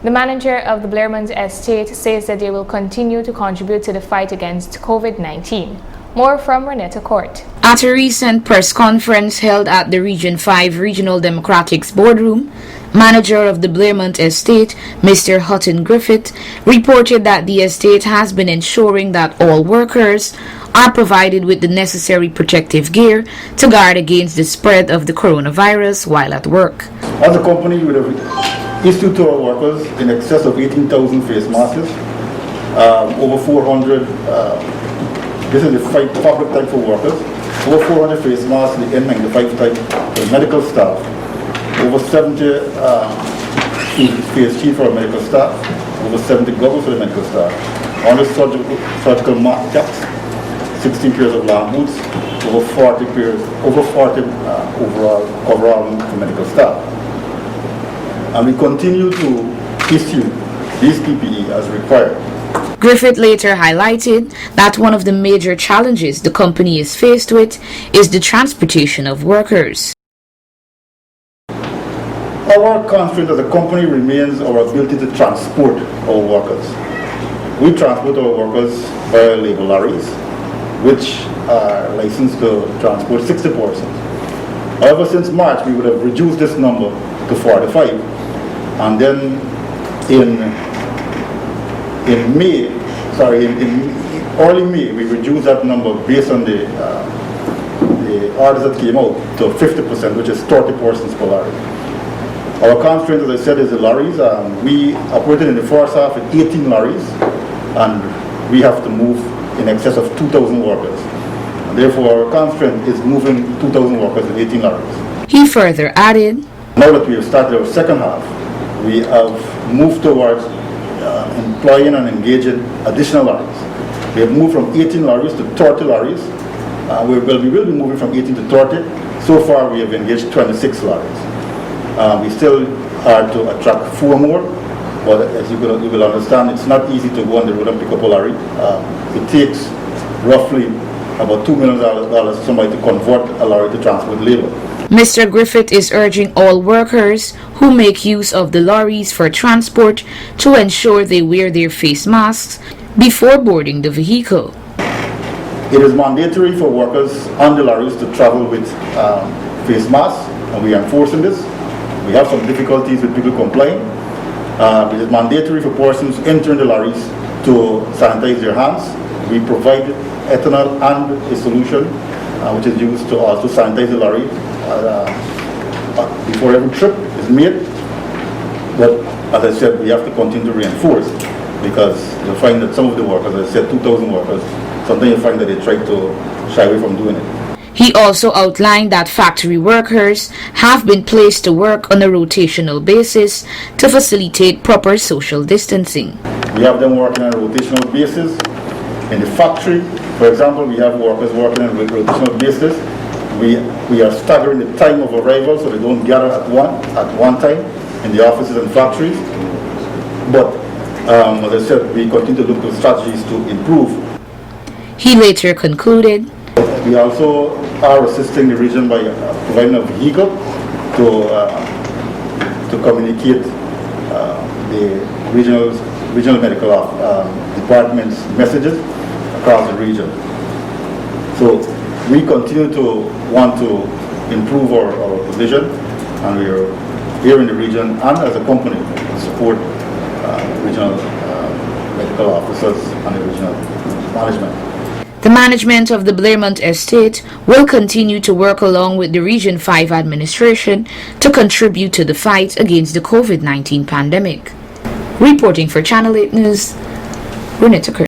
The manager of the Blairmont estate says that they will continue to contribute to the fight against COVID-19. More from Renetta Court. At a recent press conference held at the Region 5 Regional Democratics Boardroom, manager of the Blairmont estate, Mr. Hutton Griffith, reported that the estate has been ensuring that all workers are provided with the necessary protective gear to guard against the spread of the coronavirus while at work. As a company, we have issued to our workers in excess of 18,000 face masks, over 400, this is the fabric type for workers, over 400 face masks, the N95 type for medical staff, over 70 face shields for our medical staff, over 70 goggles for the medical staff, 100 surgical mask caps, 16 pairs of long boots, over 40 overall for medical staff. And we continue to issue these PPE as required. Griffith later highlighted that one of the major challenges the company is faced with is the transportation of workers. Our constraint as a company remains our ability to transport our workers. We transport our workers via labor lorries, which are licensed to transport 60 persons. However, since March, we would have reduced this number to 45. And then in early May, we reduced that number based on the orders that came out to 50%, which is 30 persons per lorry. Our constraint, as I said, is the lorries. We operated in the first half with 18 lorries, and we have to move in excess of 2,000 workers. And therefore, our constraint is moving 2,000 workers with 18 lorries. He further added, now that we have started our second half, we have moved towards employing and engaging additional lorries. We have moved from 18 lorries to 30 lorries. We will be moving from 18 to 30. So far, we have engaged 26 lorries. We still are to attract 4 more, but as you will understand, it's not easy to go on the road and pick up a lorry. It takes roughly about $2 million for somebody to convert a lorry to transport labor. Mr. Griffith is urging all workers who make use of the lorries for transport to ensure they wear their face masks before boarding the vehicle. It is mandatory for workers on the lorries to travel with face masks, and we are enforcing this. We have some difficulties with people complying. It is mandatory for persons entering the lorries to sanitize their hands. We provide ethanol and a solution which is used to also sanitize the lorry before every trip is made. But as I said, we have to continue to reinforce, because you'll find that some of the workers, as I said, 2,000 workers, sometimes you find that they try to shy away from doing it. He also outlined that factory workers have been placed to work on a rotational basis to facilitate proper social distancing. We have them working on a rotational basis. In the factory, for example, we have workers working on a rotational basis. We are staggering the time of arrival so they don't gather at one time in the offices and factories. But as I said, we continue to look at strategies to improve. He later concluded, we also are assisting the region by providing a vehicle to communicate the regional medical department's messages across the region. So we continue to want to improve our position, and we are here in the region and as a company support regional medical officers and the regional management. The management of the Blairmont estate will continue to work along with the Region 5 administration to contribute to the fight against the COVID-19 pandemic. Reporting for Channel 8 News, Renetta Court.